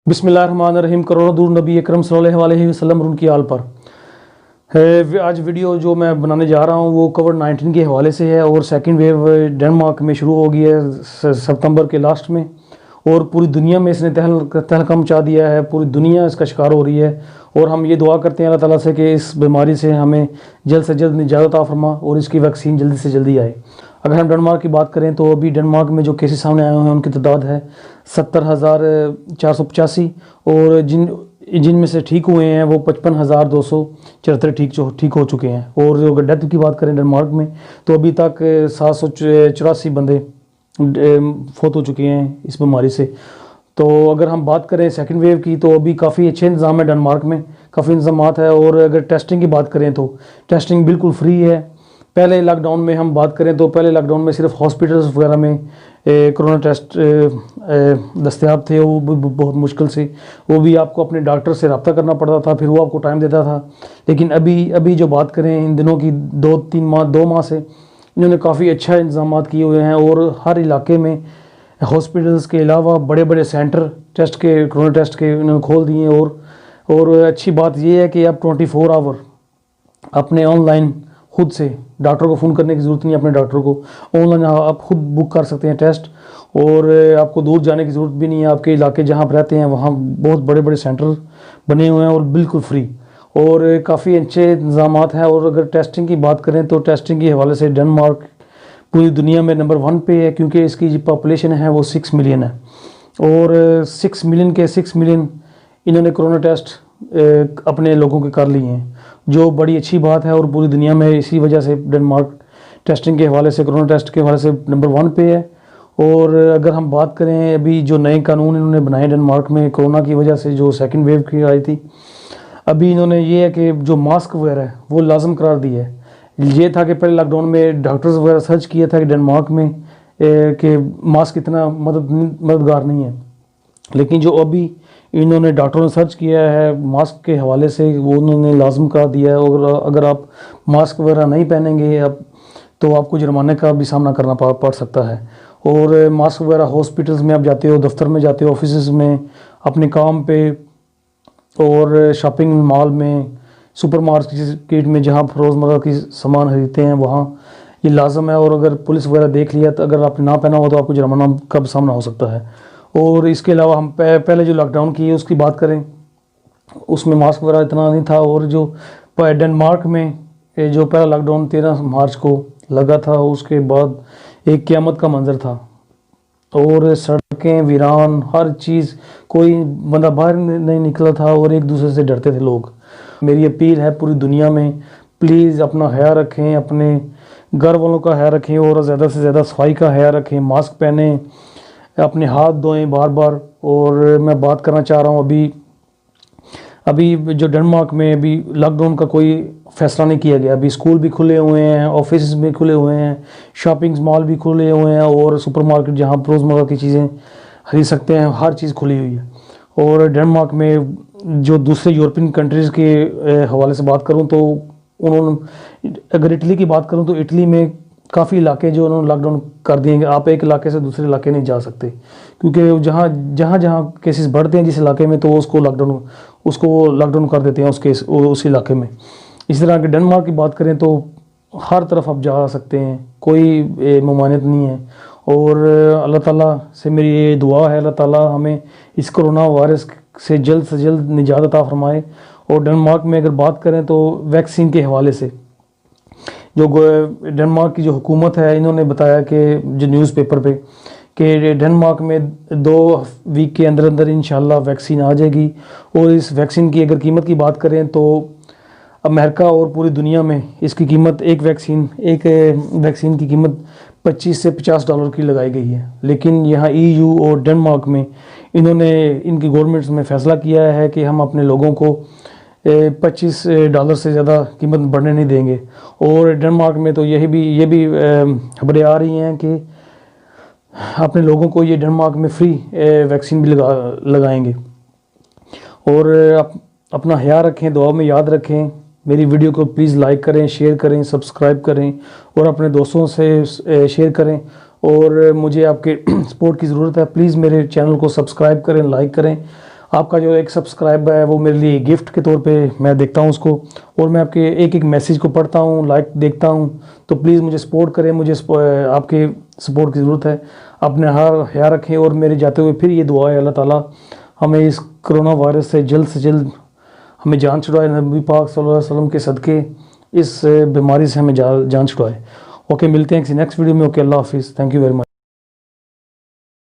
बिस्मिल्लाहिर्रहमानिर्रहीम। करोड़ों दूर नबी अकरम सल्लल्लाहु अलैहि वसल्लम और उनकी आल पर है। आज वीडियो जो मैं बनाने जा रहा हूँ वो कोविड-19 के हवाले से है और सेकंड वेव डेनमार्क में शुरू हो गई है सितंबर के लास्ट में, और पूरी दुनिया में इसने तहलका मचा दिया है। पूरी दुनिया इसका शिकार हो रही है और हम ये दुआ करते हैं अल्लाह ताला से कि इस बीमारी से हमें जल्द से जल्द निजात अता फरमा और इसकी वैक्सीन जल्दी से जल्दी आए। अगर हम डेनमार्क की बात करें तो अभी डेनमार्क में जो केसेस सामने आए हुए हैं उनकी तादाद है 70,485 और जिनमें से ठीक हुए हैं वो 55,274 ठीक हो चुके हैं। और जो डेथ की बात करें डेनमार्क में तो अभी तक 784 बंदे फौत हो चुके हैं इस बीमारी से। तो अगर हम बात करें सेकंड वेव की तो अभी काफ़ी अच्छे इंतज़ाम है डेनमार्क में, काफ़ी इंतज़ामात है। और अगर टेस्टिंग की बात करें तो टेस्टिंग बिल्कुल फ्री है। पहले लॉकडाउन में हम बात करें तो पहले लॉकडाउन में सिर्फ हॉस्पिटल्स वगैरह में कोरोना टेस्ट दस्तयाब थे, वो भी बहुत मुश्किल से, वो भी आपको अपने डॉक्टर से रब्ता करना पड़ता था, फिर वो आपको टाइम देता था। लेकिन अभी जो बात करें इन दिनों की 2 माह से इन्होंने काफ़ी अच्छा इंतजाम किए हुए हैं और हर इलाके में हॉस्पिटल्स के अलावा बड़े बड़े सेंटर टेस्ट के, कोरोना टेस्ट के इन्होंने खोल दिए हैं। और अच्छी बात ये है कि अब 24 आवर अपने ऑनलाइन खुद से डॉक्टर को फ़ोन करने की ज़रूरत नहीं है, अपने डॉक्टर को ऑनलाइन आप खुद बुक कर सकते हैं टेस्ट, और आपको दूर जाने की ज़रूरत भी नहीं है। आपके इलाके जहाँ आप रहते हैं वहाँ बहुत बड़े बड़े सेंटर बने हुए हैं और बिल्कुल फ्री, और काफ़ी अच्छे इंतजाम हैं। और अगर टेस्टिंग की बात करें तो टेस्टिंग के हवाले से डेनमार्क पूरी दुनिया में नंबर 1 पे है, क्योंकि इसकी जो पॉपुलेशन है वो 6 मिलियन है और 6 मिलियन के 6 मिलियन इन्होंने कोरोना टेस्ट अपने लोगों के कर लिए हैं, जो बड़ी अच्छी बात है। और पूरी दुनिया में इसी वजह से डेनमार्क टेस्टिंग के हवाले से, कोरोना टेस्ट के हवाले से नंबर 1 पे है। और अगर हम बात करें अभी जो नए कानून इन्होंने बनाए डेनमार्क में कोरोना की वजह से, जो सेकंड वेव की आई थी, अभी इन्होंने ये है कि जो मास्क वगैरह है वो लाजम करार दिया है। ये था कि पहले लॉकडाउन में डॉक्टर्स वगैरह सर्च किया था कि डेनमार्क में कि मास्क इतना मददगार नहीं है, लेकिन जो अभी इन्होंने डॉक्टरों ने सर्च किया है मास्क के हवाले से वो उन्होंने लाजम करा दिया है। और अगर आप मास्क वगैरह नहीं पहनेंगे अब तो आपको जुर्माने का भी सामना करना पड़ सकता है। और मास्क वगैरह हॉस्पिटल्स में आप जाते हो, दफ्तर में जाते हो, ऑफिस में, अपने काम पे, और शॉपिंग मॉल में, सुपर मार्केट में जहाँ आप रोज़मर्रा की सामान खरीदते हैं वहाँ ये लाजम है। और अगर पुलिस वगैरह देख लिया तो अगर आपने ना पहना हो तो आपको जुर्माना का सामना हो सकता है। और इसके अलावा हम पहले जो लॉकडाउन की है उसकी बात करें, उसमें मास्क वगैरह इतना नहीं था। और जो डेनमार्क में जो पहला लॉकडाउन 13 मार्च को लगा था उसके बाद एक क़यामत का मंजर था, और सड़कें वीरान, हर चीज़, कोई बंदा बाहर नहीं निकला था और एक दूसरे से डरते थे लोग। मेरी अपील है पूरी दुनिया में, प्लीज़ अपना ख्याल रखें, अपने घर वालों का ख्याल रखें और ज़्यादा से ज़्यादा सफाई का ख्याल रखें, मास्क पहने, अपने हाथ धोएं बार बार। और मैं बात करना चाह रहा हूँ अभी जो डेनमार्क में अभी लॉकडाउन का कोई फ़ैसला नहीं किया गया। अभी स्कूल भी खुले हुए हैं, ऑफिस भी खुले हुए हैं, शॉपिंग मॉल भी खुले हुए हैं, और सुपरमार्केट जहाँ रोज़मर्रा की चीज़ें खरीद सकते हैं, हर चीज़ खुली हुई है। और डेनमार्क में जो दूसरे यूरोपियन कंट्रीज़ के हवाले से बात करूँ तो उन्होंने, अगर इटली की बात करूँ तो इटली में काफ़ी इलाके जो उन्होंने लॉकडाउन कर दिए। आप एक इलाके से दूसरे इलाके नहीं जा सकते, क्योंकि जहाँ केसेस बढ़ते हैं जिस इलाके में तो उसको लॉकडाउन कर देते हैं उस इलाके में। इस तरह के डेनमार्क की बात करें तो हर तरफ आप जा सकते हैं, कोई ममानियत नहीं है। और अल्लाह ताला से मेरी ये दुआ है, अल्लाह ताला हमें इस कोरोना वायरस से जल्द निजात अता फरमाए। और डेनमार्क में अगर बात करें तो वैक्सीन के हवाले से जो डेनमार्क की जो हुकूमत है इन्होंने बताया कि जो न्यूज़पेपर पे कि डेनमार्क में 2 वीक के अंदर इंशाल्लाह वैक्सीन आ जाएगी। और इस वैक्सीन की अगर कीमत की बात करें तो अमेरिका और पूरी दुनिया में इसकी कीमत एक वैक्सीन की कीमत $25 से $50 की लगाई गई है। लेकिन यहाँ EU और डेनमार्क में इनकी गवर्नमेंट्स में फ़ैसला किया है कि हम अपने लोगों को $25 से ज़्यादा कीमत बढ़ने नहीं देंगे। और डेनमार्क में तो ये भी खबरें आ रही हैं कि अपने लोगों को ये डेनमार्क में फ्री वैक्सीन भी लगाएंगे। और अपना ख्याल रखें, दुआ में याद रखें। मेरी वीडियो को प्लीज़ लाइक करें, शेयर करें, सब्सक्राइब करें और अपने दोस्तों से शेयर करें। और मुझे आपके सपोर्ट की ज़रूरत है, प्लीज़ मेरे चैनल को सब्सक्राइब करें, लाइक करें आपका जो एक सब्सक्राइब है वो मेरे लिए गिफ्ट के तौर पे मैं देखता हूँ उसको, और मैं आपके एक एक मैसेज को पढ़ता हूँ, लाइक देखता हूँ। तो प्लीज़ मुझे सपोर्ट करें, मुझे आपके सपोर्ट की ज़रूरत है। अपने हर ख्याल रखें, और मेरे जाते हुए फिर ये दुआ है अल्लाह ताला हमें इस कोरोना वायरस से जल्द हमें जान छुड़ाए, नबी पाक सल्लल्लाहु अलैहि वसल्लम के सदक़े इस बीमारी से हमें जान छुड़ाए। ओके, मिलते हैं किसी नेक्स्ट वीडियो में। ओके, अल्लाह हाफिज़, थैंक यू वेरी मच।